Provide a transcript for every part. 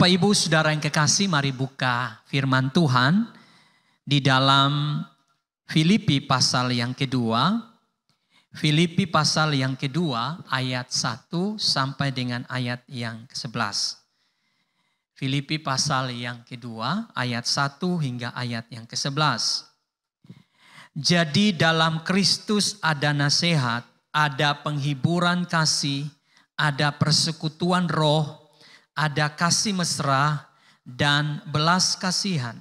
Bapak Ibu Saudara yang kekasih, mari buka firman Tuhan di dalam Filipi pasal yang kedua. Filipi pasal yang kedua ayat 1 sampai dengan ayat yang ke-11. Filipi pasal yang kedua ayat 1 hingga ayat yang ke-11. Jadi dalam Kristus ada nasihat, ada penghiburan kasih, ada persekutuan roh, ada kasih mesra dan belas kasihan.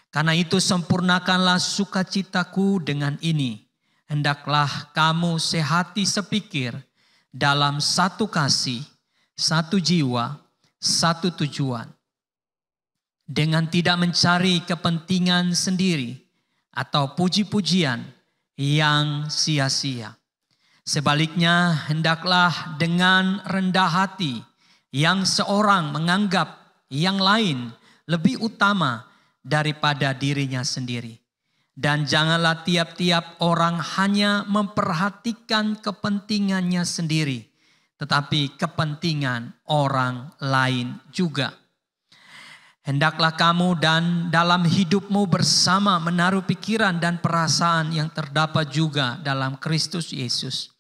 Karena itu sempurnakanlah sukacitaku dengan ini. Hendaklah kamu sehati sepikir dalam satu kasih, satu jiwa, satu tujuan. Dengan tidak mencari kepentingan sendiri atau puji-pujian yang sia-sia. Sebaliknya hendaklah dengan rendah hati yang seorang menganggap yang lain lebih utama daripada dirinya sendiri. Dan janganlah tiap-tiap orang hanya memperhatikan kepentingannya sendiri, tetapi kepentingan orang lain juga. Hendaklah kamu dan dalam hidupmu bersama menaruh pikiran dan perasaan yang terdapat juga dalam Kristus Yesus.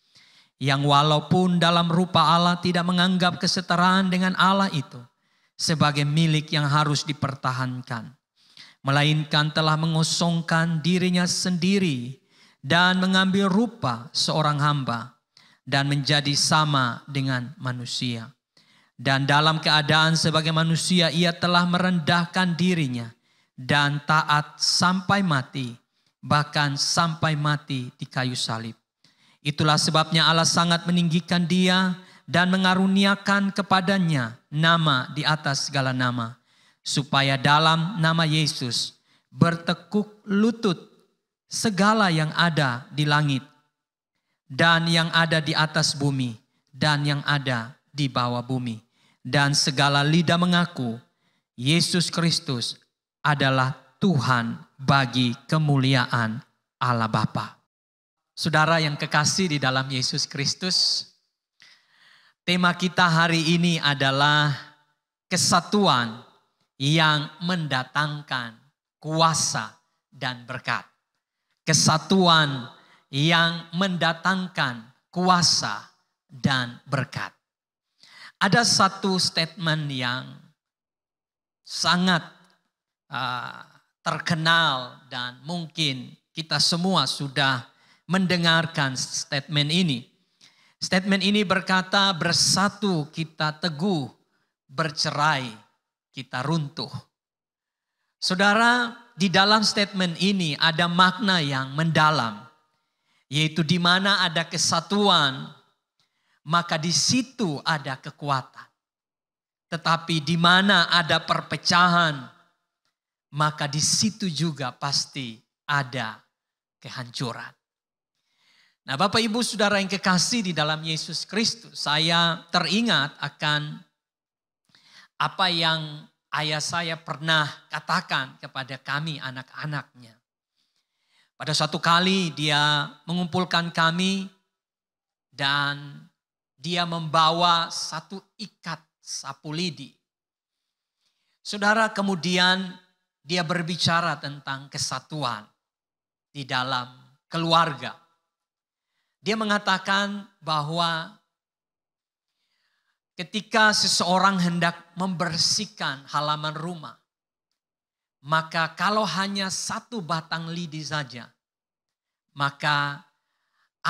Yang walaupun dalam rupa Allah tidak menganggap kesetaraan dengan Allah itu sebagai milik yang harus dipertahankan. Melainkan telah mengosongkan dirinya sendiri dan mengambil rupa seorang hamba dan menjadi sama dengan manusia. Dan dalam keadaan sebagai manusia ia telah merendahkan dirinya dan taat sampai mati, bahkan sampai mati di kayu salib. Itulah sebabnya Allah sangat meninggikan dia dan mengaruniakan kepadanya nama di atas segala nama. Supaya dalam nama Yesus bertekuk lutut segala yang ada di langit dan yang ada di atas bumi dan yang ada di bawah bumi. Dan segala lidah mengaku Yesus Kristus adalah Tuhan bagi kemuliaan Allah Bapa. Saudara yang kekasih di dalam Yesus Kristus, tema kita hari ini adalah kesatuan yang mendatangkan kuasa dan berkat. Kesatuan yang mendatangkan kuasa dan berkat. Ada satu statement yang sangat terkenal dan mungkin kita semua sudah mendengarkan statement ini. Statement ini berkata, bersatu kita teguh, bercerai kita runtuh. Saudara, di dalam statement ini ada makna yang mendalam, yaitu di mana ada kesatuan, maka di situ ada kekuatan. Tetapi di mana ada perpecahan, maka di situ juga pasti ada kehancuran. Nah, Bapak Ibu Saudara yang kekasih di dalam Yesus Kristus, saya teringat akan apa yang ayah saya pernah katakan kepada kami anak-anaknya. Pada suatu kali dia mengumpulkan kami dan dia membawa satu ikat sapu lidi. Saudara, kemudian dia berbicara tentang kesatuan di dalam keluarga. Dia mengatakan bahwa ketika seseorang hendak membersihkan halaman rumah, maka kalau hanya satu batang lidi saja, maka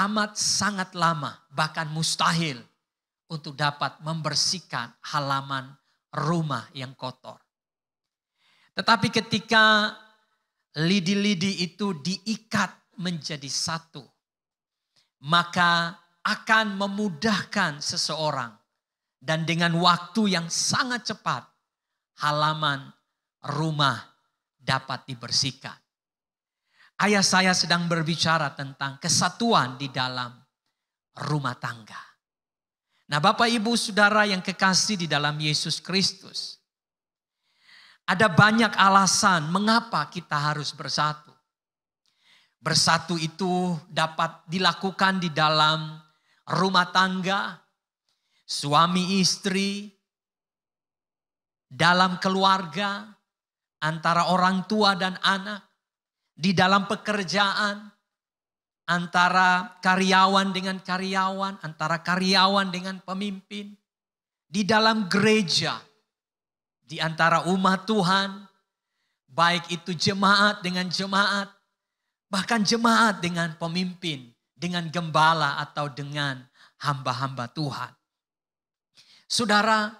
amat sangat lama, bahkan mustahil untuk dapat membersihkan halaman rumah yang kotor. Tetapi ketika lidi-lidi itu diikat menjadi satu, maka akan memudahkan seseorang. Dan dengan waktu yang sangat cepat, halaman rumah dapat dibersihkan. Ayah saya sedang berbicara tentang kesatuan di dalam rumah tangga. Nah, Bapak Ibu Saudara yang kekasih di dalam Yesus Kristus, ada banyak alasan mengapa kita harus bersatu. Bersatu itu dapat dilakukan di dalam rumah tangga, suami istri, dalam keluarga, antara orang tua dan anak, di dalam pekerjaan, antara karyawan dengan karyawan, antara karyawan dengan pemimpin, di dalam gereja, di antara umat Tuhan, baik itu jemaat dengan jemaat, bahkan jemaat dengan pemimpin, dengan gembala atau dengan hamba-hamba Tuhan. Saudara,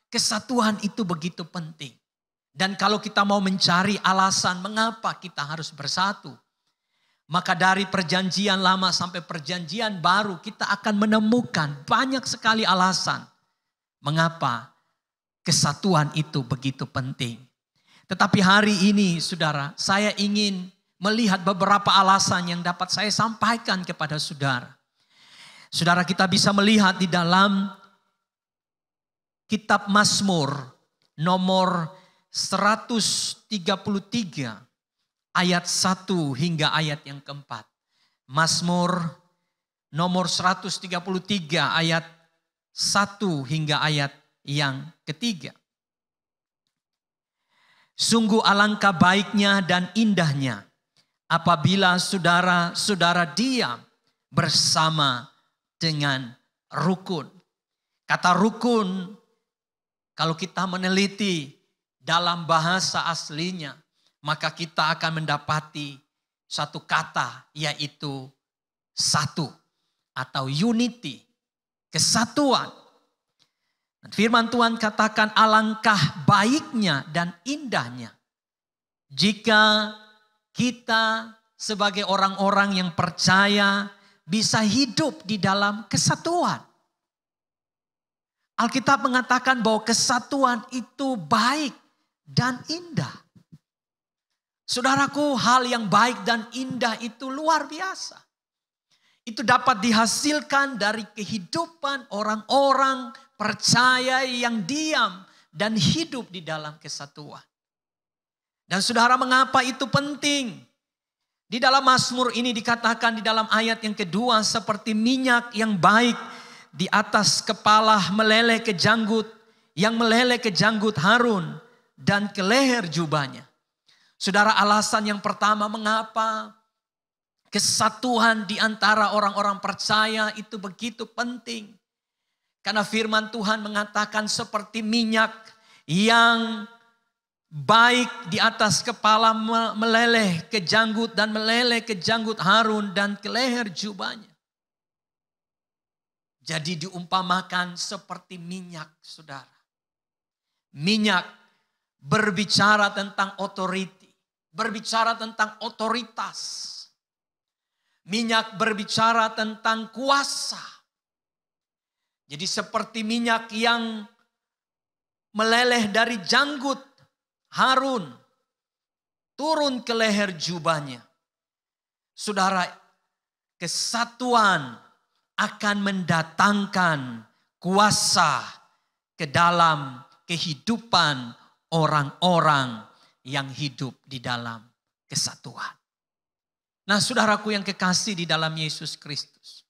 kesatuan itu begitu penting. Dan kalau kita mau mencari alasan mengapa kita harus bersatu, maka dari perjanjian lama sampai perjanjian baru kita akan menemukan banyak sekali alasan mengapa kesatuan itu begitu penting. Tetapi hari ini saudara, saya ingin melihat beberapa alasan yang dapat saya sampaikan kepada saudara. Saudara, kita bisa melihat di dalam kitab Mazmur nomor 133 ayat 1 hingga ayat yang keempat. Mazmur nomor 133 ayat 1 hingga ayat yang ketiga. Sungguh alangkah baiknya dan indahnya apabila saudara-saudara diam bersama dengan rukun. Kata rukun, kalau kita meneliti dalam bahasa aslinya, maka kita akan mendapati satu kata, yaitu satu atau unity, kesatuan. Firman Tuhan katakan alangkah baiknya dan indahnya jika kita sebagai orang-orang yang percaya bisa hidup di dalam kesatuan. Alkitab mengatakan bahwa kesatuan itu baik dan indah. Saudaraku, hal yang baik dan indah itu luar biasa. Itu dapat dihasilkan dari kehidupan orang-orang percaya yang diam dan hidup di dalam kesatuan. Dan saudara, mengapa itu penting? Di dalam Mazmur ini dikatakan di dalam ayat yang kedua, seperti minyak yang baik di atas kepala meleleh ke janggut, yang meleleh ke janggut Harun dan ke leher jubahnya. Saudara, alasan yang pertama mengapa kesatuan di antara orang-orang percaya itu begitu penting. Karena firman Tuhan mengatakan seperti minyak yang baik di atas kepala meleleh ke janggut dan meleleh ke janggut Harun dan ke leher jubahnya. Jadi diumpamakan seperti minyak, saudara. Minyak berbicara tentang authority, berbicara tentang otoritas. Minyak berbicara tentang kuasa. Jadi seperti minyak yang meleleh dari janggut Harun turun ke leher jubahnya. Saudara, kesatuan akan mendatangkan kuasa ke dalam kehidupan orang-orang yang hidup di dalam kesatuan. Nah, saudaraku yang kekasih di dalam Yesus Kristus,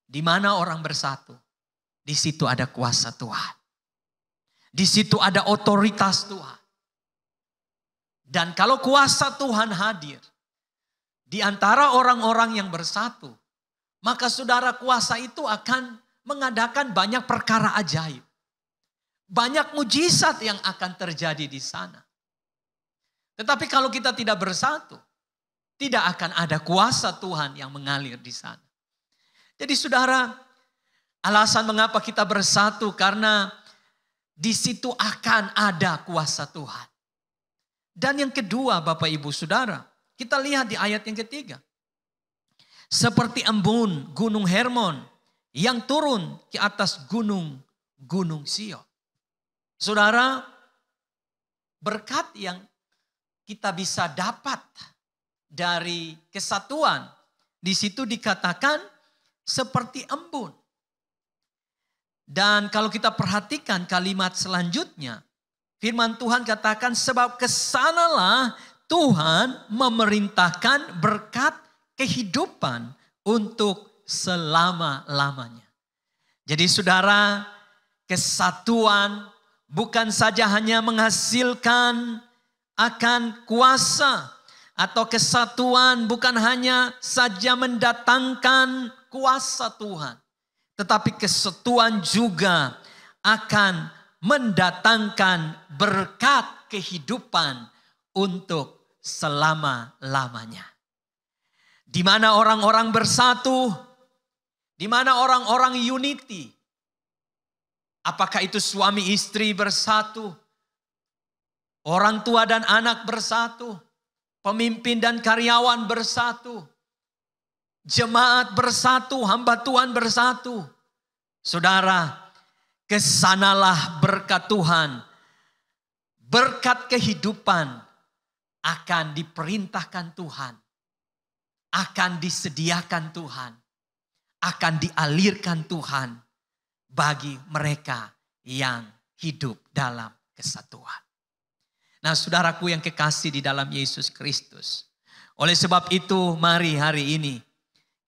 di mana orang bersatu, di situ ada kuasa Tuhan. Di situ ada otoritas Tuhan. Dan kalau kuasa Tuhan hadir di antara orang-orang yang bersatu, maka saudara, kuasa itu akan mengadakan banyak perkara ajaib. Banyak mujizat yang akan terjadi di sana. Tetapi kalau kita tidak bersatu, tidak akan ada kuasa Tuhan yang mengalir di sana. Jadi saudara, alasan mengapa kita bersatu karena di situ akan ada kuasa Tuhan. Dan yang kedua, Bapak Ibu Saudara, kita lihat di ayat yang ketiga. Seperti embun gunung Hermon yang turun ke atas gunung Sion. Saudara, berkat yang kita bisa dapat dari kesatuan, di situ dikatakan seperti embun. Dan kalau kita perhatikan kalimat selanjutnya, firman Tuhan katakan sebab kesanalah Tuhan memerintahkan berkat kehidupan untuk selama-lamanya. Jadi saudara, kesatuan bukan saja hanya menghasilkan akan kuasa atau kesatuan, bukan hanya saja mendatangkan kuasa Tuhan, tetapi kesatuan juga akan mendatangkan berkat kehidupan untuk selama-lamanya. Di mana orang-orang bersatu, di mana orang-orang unity. Apakah itu suami istri bersatu, orang tua dan anak bersatu, pemimpin dan karyawan bersatu, jemaat bersatu, hamba Tuhan bersatu. Saudara, kesanalah berkat Tuhan, berkat kehidupan akan diperintahkan Tuhan, akan disediakan Tuhan, akan dialirkan Tuhan bagi mereka yang hidup dalam kesatuan. Nah, saudaraku yang kekasih di dalam Yesus Kristus. Oleh sebab itu, mari hari ini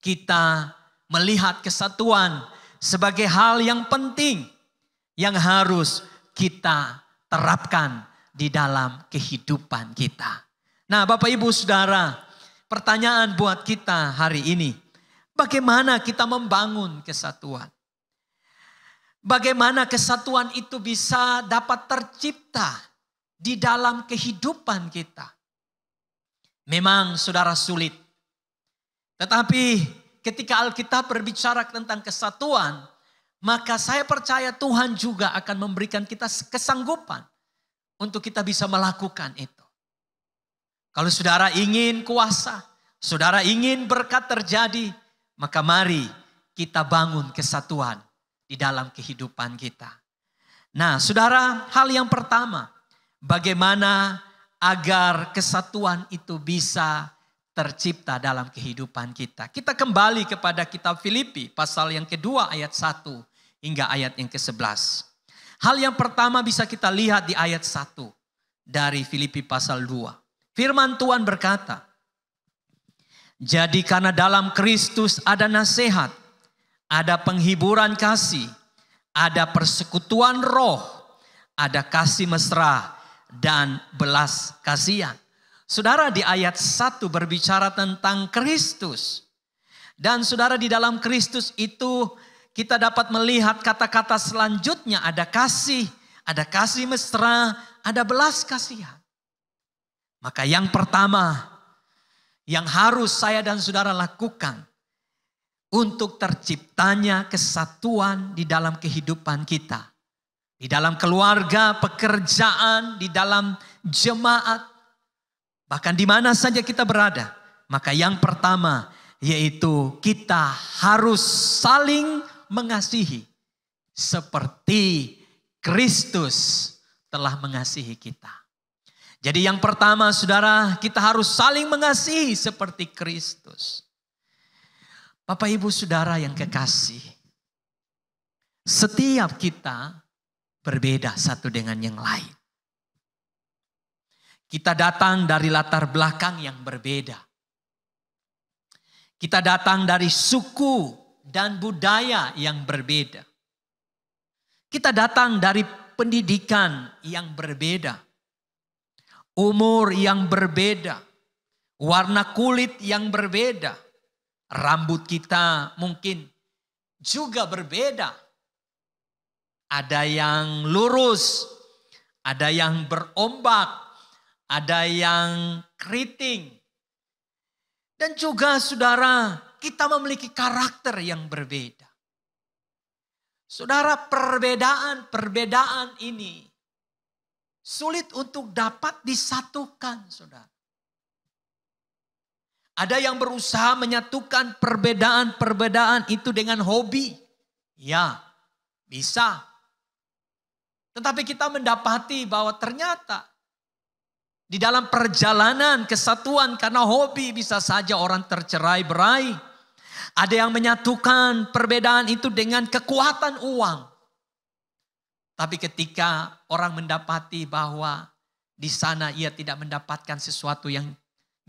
kita melihat kesatuan sebagai hal yang penting yang harus kita terapkan di dalam kehidupan kita. Nah, Bapak Ibu Saudara, pertanyaan buat kita hari ini, bagaimana kita membangun kesatuan? Bagaimana kesatuan itu bisa dapat tercipta di dalam kehidupan kita? Memang saudara sulit. Tetapi ketika Alkitab berbicara tentang kesatuan, maka saya percaya Tuhan juga akan memberikan kita kesanggupan untuk kita bisa melakukan itu. Kalau saudara ingin kuasa, saudara ingin berkat terjadi, maka mari kita bangun kesatuan di dalam kehidupan kita. Nah, saudara, hal yang pertama, bagaimana agar kesatuan itu bisa tercipta dalam kehidupan kita. Kita kembali kepada kitab Filipi, pasal yang kedua ayat 1 hingga ayat yang ke-11. Hal yang pertama bisa kita lihat di ayat 1 dari Filipi pasal 2. Firman Tuhan berkata, jadi karena dalam Kristus ada nasihat, ada penghiburan kasih, ada persekutuan roh, ada kasih mesra dan belas kasihan. Saudara, di ayat 1 berbicara tentang Kristus. Dan saudara, di dalam Kristus itu kita dapat melihat kata-kata selanjutnya, ada kasih mesra, ada belas kasihan. Maka yang pertama yang harus saya dan saudara lakukan untuk terciptanya kesatuan di dalam kehidupan kita, di dalam keluarga, pekerjaan, di dalam jemaat, bahkan di mana saja kita berada. Maka yang pertama yaitu kita harus saling mengasihi seperti Kristus telah mengasihi kita. Jadi yang pertama saudara, kita harus saling mengasihi seperti Kristus. Bapak Ibu Saudara yang kekasih, setiap kita berbeda satu dengan yang lain. Kita datang dari latar belakang yang berbeda. Kita datang dari suku dan budaya yang berbeda. Kita datang dari pendidikan yang berbeda. Umur yang berbeda, warna kulit yang berbeda, rambut kita mungkin juga berbeda. Ada yang lurus, ada yang berombak, ada yang keriting. Dan juga saudara, kita memiliki karakter yang berbeda. Saudara, perbedaan ini sulit untuk dapat disatukan, saudara. Ada yang berusaha menyatukan perbedaan-perbedaan itu dengan hobi. Ya, bisa. Tetapi kita mendapati bahwa ternyata di dalam perjalanan kesatuan karena hobi bisa saja orang tercerai-berai. Ada yang menyatukan perbedaan itu dengan kekuatan uang. Tapi ketika orang mendapati bahwa di sana ia tidak mendapatkan sesuatu yang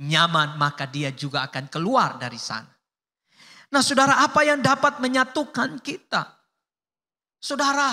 nyaman, maka dia juga akan keluar dari sana. Nah saudara, apa yang dapat menyatukan kita? Saudara,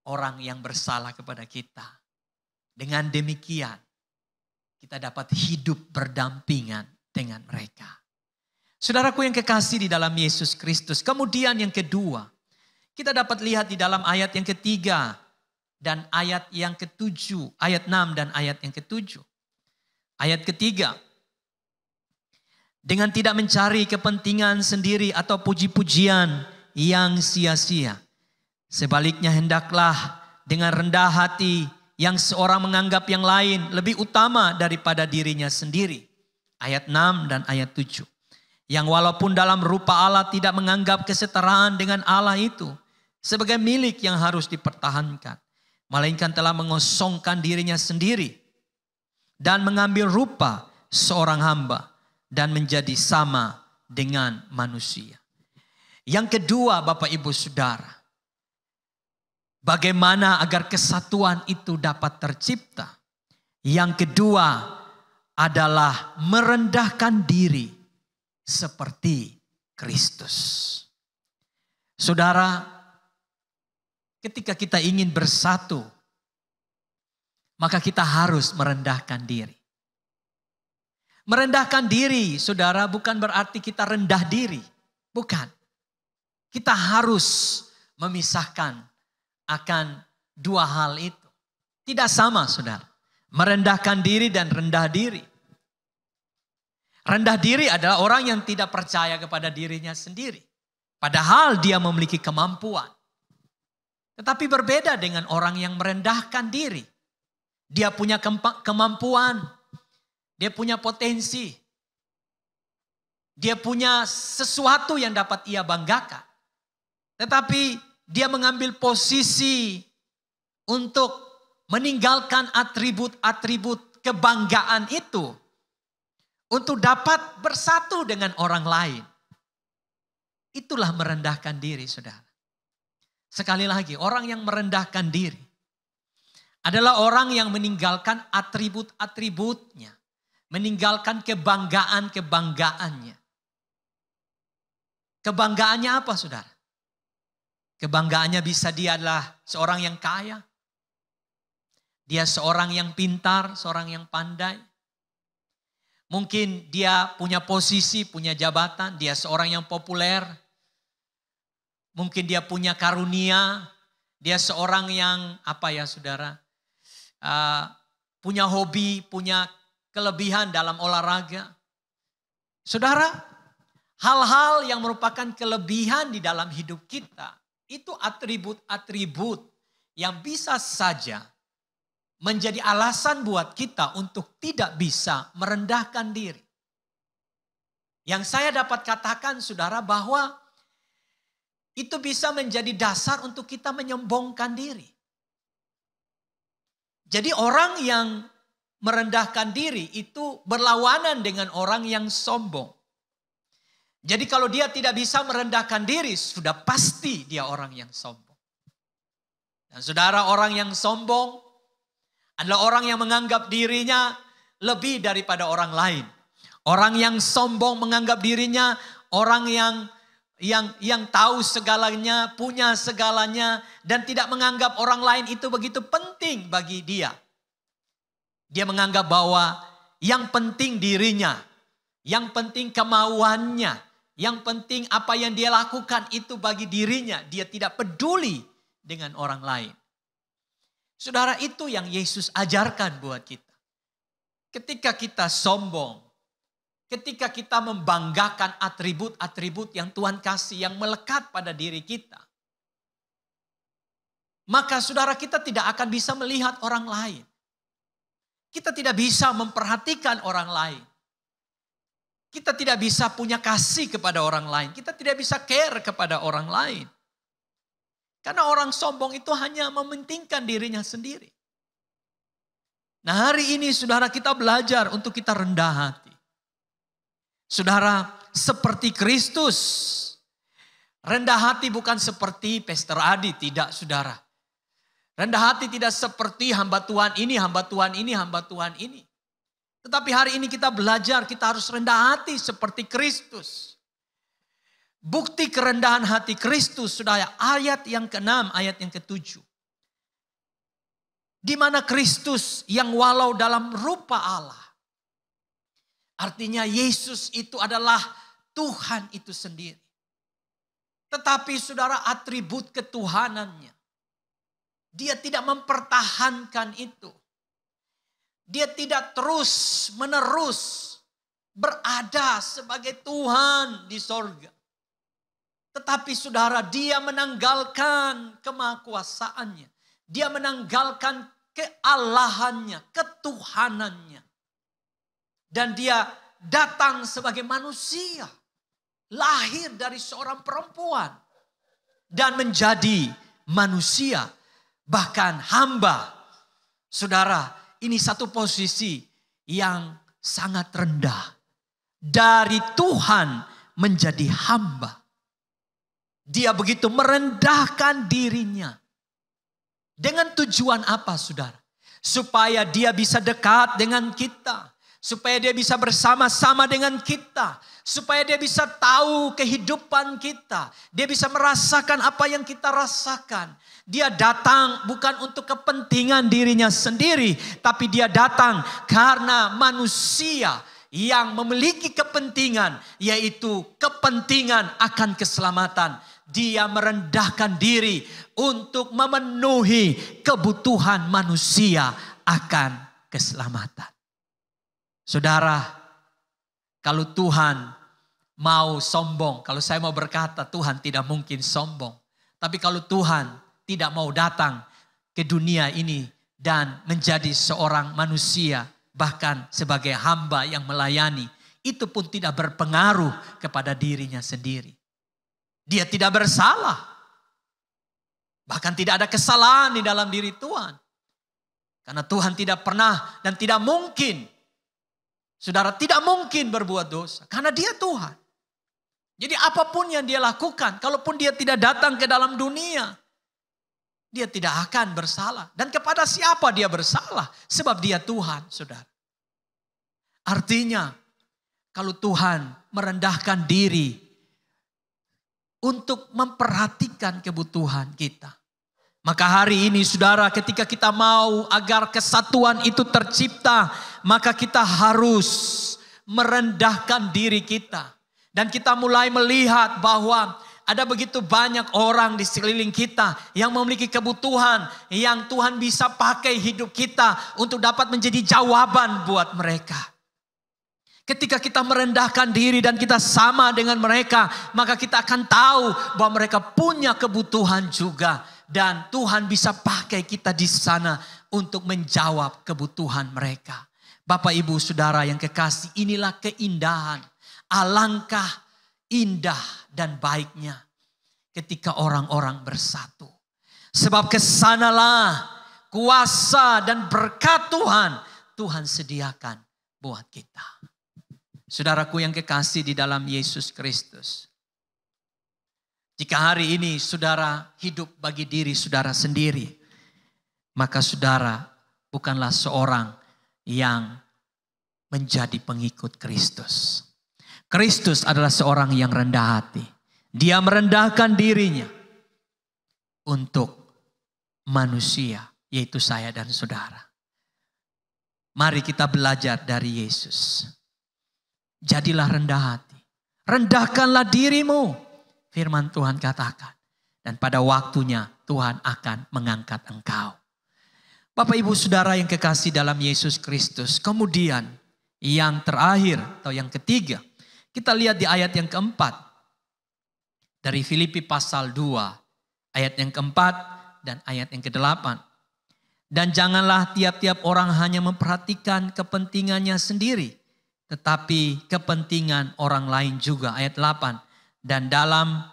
orang yang bersalah kepada kita. Dengan demikian, kita dapat hidup berdampingan dengan mereka. Saudaraku yang kekasih di dalam Yesus Kristus. Kemudian yang kedua, kita dapat lihat di dalam ayat yang ketiga dan ayat yang ketujuh. Ayat 6 dan ayat yang ketujuh. Ayat ketiga. Dengan tidak mencari kepentingan sendiri atau puji-pujian yang sia-sia. Sebaliknya hendaklah dengan rendah hati yang seorang menganggap yang lain lebih utama daripada dirinya sendiri. Ayat 6 dan ayat 7. Yang walaupun dalam rupa Allah tidak menganggap kesetaraan dengan Allah itu sebagai milik yang harus dipertahankan. Melainkan telah mengosongkan dirinya sendiri dan mengambil rupa seorang hamba dan menjadi sama dengan manusia. Yang kedua, Bapak Ibu Saudara, bagaimana agar kesatuan itu dapat tercipta? Yang kedua adalah merendahkan diri seperti Kristus. Saudara, ketika kita ingin bersatu, maka kita harus merendahkan diri. Merendahkan diri, saudara, bukan berarti kita rendah diri. Bukan. Kita harus memisahkan akan dua hal itu. Tidak sama, saudara. Merendahkan diri dan rendah diri. Rendah diri adalah orang yang tidak percaya kepada dirinya sendiri. Padahal dia memiliki kemampuan. Tetapi berbeda dengan orang yang merendahkan diri. Dia punya kemampuan. Dia punya potensi. Dia punya sesuatu yang dapat ia banggakan. Tetapi dia mengambil posisi untuk meninggalkan atribut-atribut kebanggaan itu. Untuk dapat bersatu dengan orang lain. Itulah merendahkan diri, saudara. Sekali lagi, orang yang merendahkan diri adalah orang yang meninggalkan atribut-atributnya. Meninggalkan kebanggaan-kebanggaannya. Kebanggaannya apa, saudara? Kebanggaannya bisa dia adalah seorang yang kaya. Dia seorang yang pintar, seorang yang pandai. Mungkin dia punya posisi, punya jabatan. Dia seorang yang populer. Mungkin dia punya karunia, dia seorang yang saudara, punya hobi, punya kelebihan dalam olahraga. Saudara, hal-hal yang merupakan kelebihan di dalam hidup kita, itu atribut-atribut yang bisa saja menjadi alasan buat kita untuk tidak bisa merendahkan diri. Yang saya dapat katakan, saudara, bahwa itu bisa menjadi dasar untuk kita menyombongkan diri. Jadi orang yang merendahkan diri itu berlawanan dengan orang yang sombong. Jadi kalau dia tidak bisa merendahkan diri, sudah pasti dia orang yang sombong. Dan saudara, orang yang sombong adalah orang yang menganggap dirinya lebih daripada orang lain. Orang yang sombong menganggap dirinya orang yang tahu segalanya, punya segalanya, dan tidak menganggap orang lain itu begitu penting bagi dia. Dia menganggap bahwa yang penting dirinya, yang penting kemauannya, yang penting apa yang dia lakukan itu bagi dirinya. Dia tidak peduli dengan orang lain. Saudara, itu yang Yesus ajarkan buat kita. Ketika kita sombong, ketika kita membanggakan atribut-atribut yang Tuhan kasih, yang melekat pada diri kita, maka saudara, kita tidak akan bisa melihat orang lain. Kita tidak bisa memperhatikan orang lain. Kita tidak bisa punya kasih kepada orang lain. Kita tidak bisa care kepada orang lain. Karena orang sombong itu hanya mementingkan dirinya sendiri. Nah, hari ini saudara, kita belajar untuk kita rendah hati. Saudara, seperti Kristus. Rendah hati bukan seperti Pastor Adi, tidak, saudara. Rendah hati tidak seperti hamba Tuhan ini, hamba Tuhan ini, hamba Tuhan ini. Tetapi hari ini kita belajar, kita harus rendah hati seperti Kristus. Bukti kerendahan hati Kristus, saudara, ayat yang ke-6, ayat yang ke-7. Di mana Kristus yang walau dalam rupa Allah. Artinya Yesus itu adalah Tuhan itu sendiri. Tetapi saudara, atribut ketuhanannya, dia tidak mempertahankan itu. Dia tidak terus menerus berada sebagai Tuhan di sorga. Tetapi saudara, dia menanggalkan kemahakuasaannya. Dia menanggalkan kealahannya, ketuhanannya. Dan dia datang sebagai manusia. Lahir dari seorang perempuan. Dan menjadi manusia. Bahkan hamba. Saudara, ini satu posisi yang sangat rendah. Dari Tuhan menjadi hamba. Dia begitu merendahkan dirinya. Dengan tujuan apa, saudara? Supaya dia bisa dekat dengan kita. Supaya dia bisa bersama-sama dengan kita. Supaya dia bisa tahu kehidupan kita. Dia bisa merasakan apa yang kita rasakan. Dia datang bukan untuk kepentingan dirinya sendiri. Tapi dia datang karena manusia yang memiliki kepentingan. Yaitu kepentingan akan keselamatan. Dia merendahkan diri untuk memenuhi kebutuhan manusia akan keselamatan. Saudara, kalau Tuhan mau sombong, kalau saya mau berkata Tuhan tidak mungkin sombong. Tapi kalau Tuhan tidak mau datang ke dunia ini dan menjadi seorang manusia, bahkan sebagai hamba yang melayani, itu pun tidak berpengaruh kepada dirinya sendiri. Dia tidak bersalah. Bahkan tidak ada kesalahan di dalam diri Tuhan. Karena Tuhan tidak pernah dan tidak mungkin. Saudara, tidak mungkin berbuat dosa. Karena dia Tuhan. Jadi apapun yang dia lakukan, kalaupun dia tidak datang ke dalam dunia, dia tidak akan bersalah. Dan kepada siapa dia bersalah? Sebab dia Tuhan, saudara. Artinya, kalau Tuhan merendahkan diri untuk memperhatikan kebutuhan kita. Maka hari ini saudara, ketika kita mau agar kesatuan itu tercipta, maka kita harus merendahkan diri kita. Dan kita mulai melihat bahwa ada begitu banyak orang di sekeliling kita yang memiliki kebutuhan yang Tuhan bisa pakai hidup kita untuk dapat menjadi jawaban buat mereka. Ketika kita merendahkan diri dan kita sama dengan mereka, maka kita akan tahu bahwa mereka punya kebutuhan juga. Dan Tuhan bisa pakai kita di sana untuk menjawab kebutuhan mereka. Bapak, Ibu, Saudara yang kekasih, inilah keindahan. Alangkah indah dan baiknya ketika orang-orang bersatu. Sebab kesanalah kuasa dan berkat Tuhan sediakan buat kita. Saudaraku yang kekasih di dalam Yesus Kristus. Jika hari ini saudara hidup bagi diri saudara sendiri, maka saudara bukanlah seorang yang menjadi pengikut Kristus. Kristus adalah seorang yang rendah hati. Dia merendahkan dirinya untuk manusia, yaitu saya dan saudara. Mari kita belajar dari Yesus. Jadilah rendah hati. Rendahkanlah dirimu. Firman Tuhan katakan. Dan pada waktunya Tuhan akan mengangkat engkau. Bapak, Ibu, Saudara yang kekasih dalam Yesus Kristus. Kemudian yang terakhir atau yang ketiga. Kita lihat di ayat yang keempat. Dari Filipi pasal 2. Ayat yang keempat dan ayat yang ke-8. Dan janganlah tiap-tiap orang hanya memperhatikan kepentingannya sendiri. Tetapi kepentingan orang lain juga. Ayat 8. Dan dalam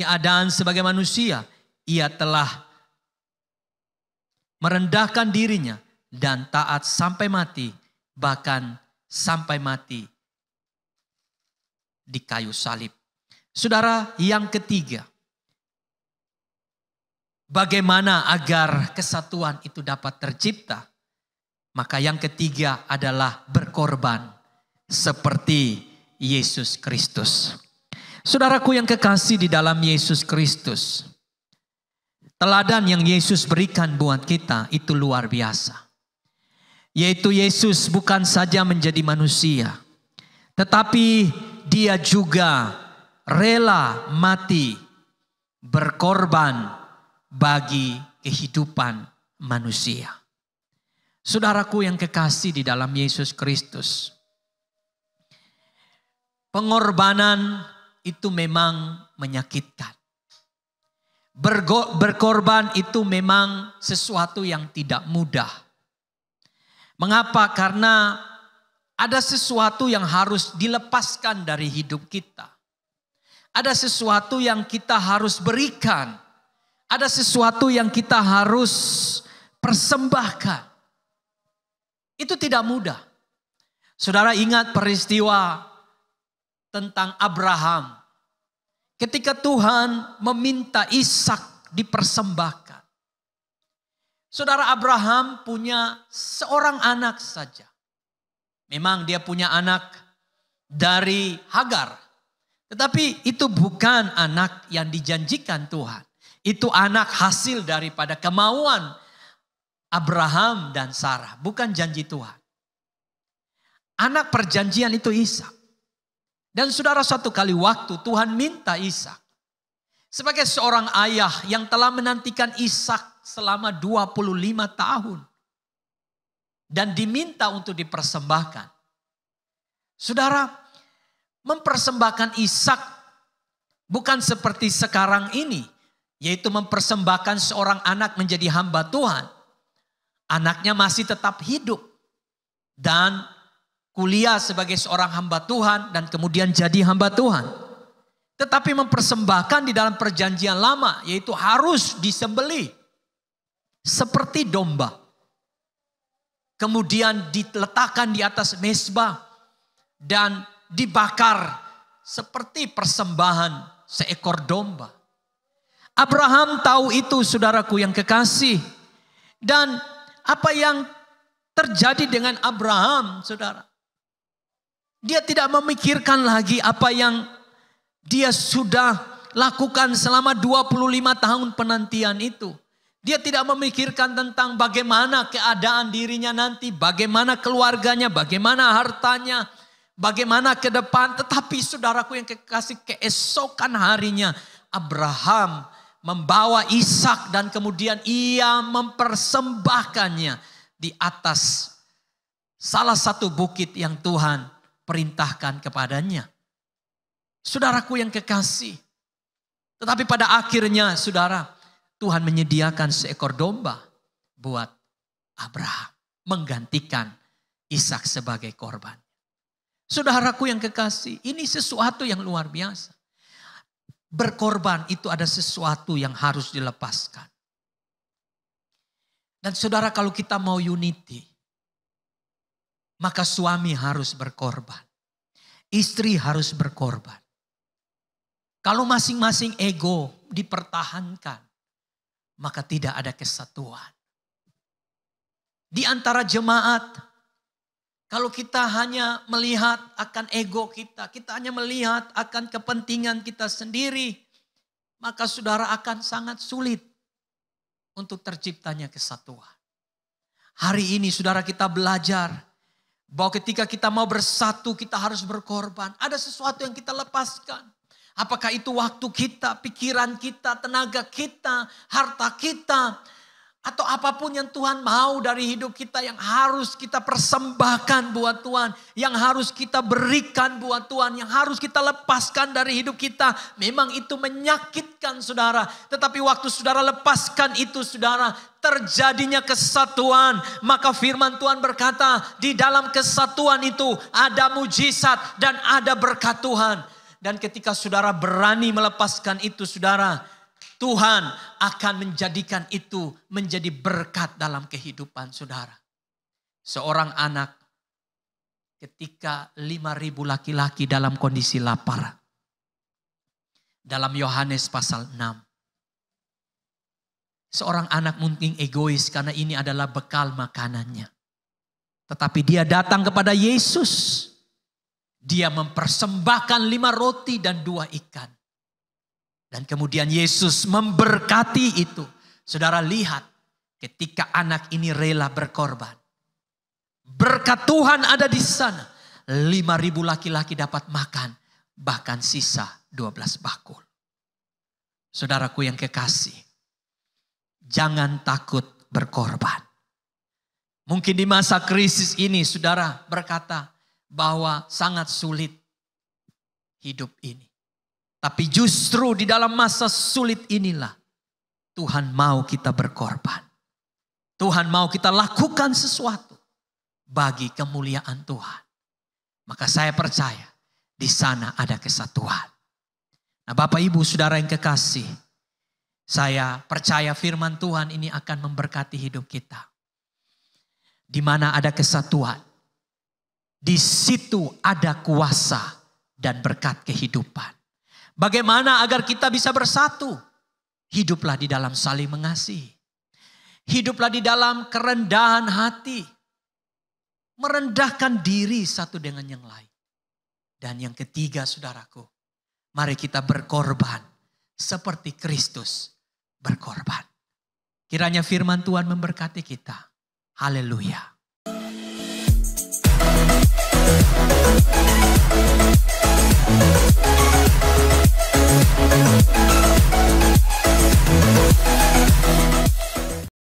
keadaan sebagai manusia, ia telah merendahkan dirinya dan taat sampai mati, bahkan sampai mati di kayu salib. Saudara, yang ketiga, bagaimana agar kesatuan itu dapat tercipta? Maka yang ketiga adalah berkorban seperti Yesus Kristus. Saudaraku yang kekasih di dalam Yesus Kristus. teladan yang Yesus berikan buat kita itu luar biasa. Yaitu Yesus bukan saja menjadi manusia, tetapi dia juga rela mati berkorban bagi kehidupan manusia. Saudaraku yang kekasih di dalam Yesus Kristus, pengorbanan itu memang menyakitkan. Berkorban itu memang sesuatu yang tidak mudah. Mengapa? Karena ada sesuatu yang harus dilepaskan dari hidup kita. Ada sesuatu yang kita harus berikan. Ada sesuatu yang kita harus persembahkan. Itu tidak mudah. Saudara ingat peristiwa tentang Abraham. Ketika Tuhan meminta Ishak dipersembahkan. Saudara, Abraham punya seorang anak saja. Memang dia punya anak dari Hagar. Tetapi itu bukan anak yang dijanjikan Tuhan. Itu anak hasil daripada kemauan Abraham dan Sarah. Bukan janji Tuhan. Anak perjanjian itu Ishak. Dan saudara, suatu kali waktu Tuhan minta Ishak. Sebagai seorang ayah yang telah menantikan Ishak selama 25 tahun. Dan diminta untuk dipersembahkan. Saudara, mempersembahkan Ishak bukan seperti sekarang ini. Yaitu mempersembahkan seorang anak menjadi hamba Tuhan. Anaknya masih tetap hidup. Dan kuliah sebagai seorang hamba Tuhan dan kemudian jadi hamba Tuhan. Tetapi mempersembahkan di dalam perjanjian lama yaitu harus disembelih seperti domba. Kemudian diletakkan di atas mezbah dan dibakar seperti persembahan seekor domba. Abraham tahu itu, saudaraku yang kekasih. Dan apa yang terjadi dengan Abraham, saudara? Dia tidak memikirkan lagi apa yang dia sudah lakukan selama 25 tahun penantian itu. Dia tidak memikirkan tentang bagaimana keadaan dirinya nanti, bagaimana keluarganya, bagaimana hartanya, bagaimana ke depan. Tetapi saudaraku yang kekasih, keesokan harinya Abraham membawa Ishak dan kemudian ia mempersembahkannya di atas salah satu bukit yang Tuhan perintahkan kepadanya. Saudaraku yang kekasih. Tetapi pada akhirnya saudara, Tuhan menyediakan seekor domba buat Abraham. Menggantikan Ishak sebagai korban. Saudaraku yang kekasih, ini sesuatu yang luar biasa. Berkorban itu ada sesuatu yang harus dilepaskan. Dan saudara, kalau kita mau unity, maka suami harus berkorban. Istri harus berkorban. Kalau masing-masing ego dipertahankan, maka tidak ada kesatuan. Di antara jemaat, kalau kita hanya melihat akan ego kita hanya melihat akan kepentingan kita sendiri, maka saudara akan sangat sulit untuk terciptanya kesatuan. Hari ini saudara, kita belajar bahwa ketika kita mau bersatu, kita harus berkorban. Ada sesuatu yang kita lepaskan. Apakah itu waktu kita, pikiran kita, tenaga kita, harta kita, atau apapun yang Tuhan mau dari hidup kita yang harus kita persembahkan buat Tuhan, yang harus kita berikan buat Tuhan, yang harus kita lepaskan dari hidup kita. Memang itu menyakitkan saudara, tetapi waktu saudara lepaskan itu saudara, terjadinya kesatuan. Maka firman Tuhan berkata, di dalam kesatuan itu ada mujizat dan ada berkat Tuhan. Dan ketika saudara berani melepaskan itu saudara, Tuhan akan menjadikan itu menjadi berkat dalam kehidupan saudara. Seorang anak ketika 5.000 laki-laki dalam kondisi lapar. Dalam Yohanes pasal 6. Seorang anak mungkin egois karena ini adalah bekal makanannya. Tetapi dia datang kepada Yesus. Dia mempersembahkan 5 roti dan 2 ikan. Dan kemudian Yesus memberkati itu. Saudara lihat ketika anak ini rela berkorban. Berkat Tuhan ada di sana. 5.000 laki-laki dapat makan. Bahkan sisa 12 bakul. Saudaraku yang kekasih. Jangan takut berkorban. Mungkin di masa krisis ini saudara berkata bahwa sangat sulit hidup ini. Tapi justru di dalam masa sulit inilah Tuhan mau kita berkorban. Tuhan mau kita lakukan sesuatu bagi kemuliaan Tuhan. Maka saya percaya di sana ada kesatuan. Nah, Bapak Ibu Saudara yang kekasih, saya percaya firman Tuhan ini akan memberkati hidup kita. Di mana ada kesatuan, di situ ada kuasa dan berkat kehidupan. Bagaimana agar kita bisa bersatu? Hiduplah di dalam saling mengasihi. Hiduplah di dalam kerendahan hati. Merendahkan diri satu dengan yang lain. Dan yang ketiga saudaraku, mari kita berkorban seperti Kristus berkorban. Kiranya firman Tuhan memberkati kita. Haleluya.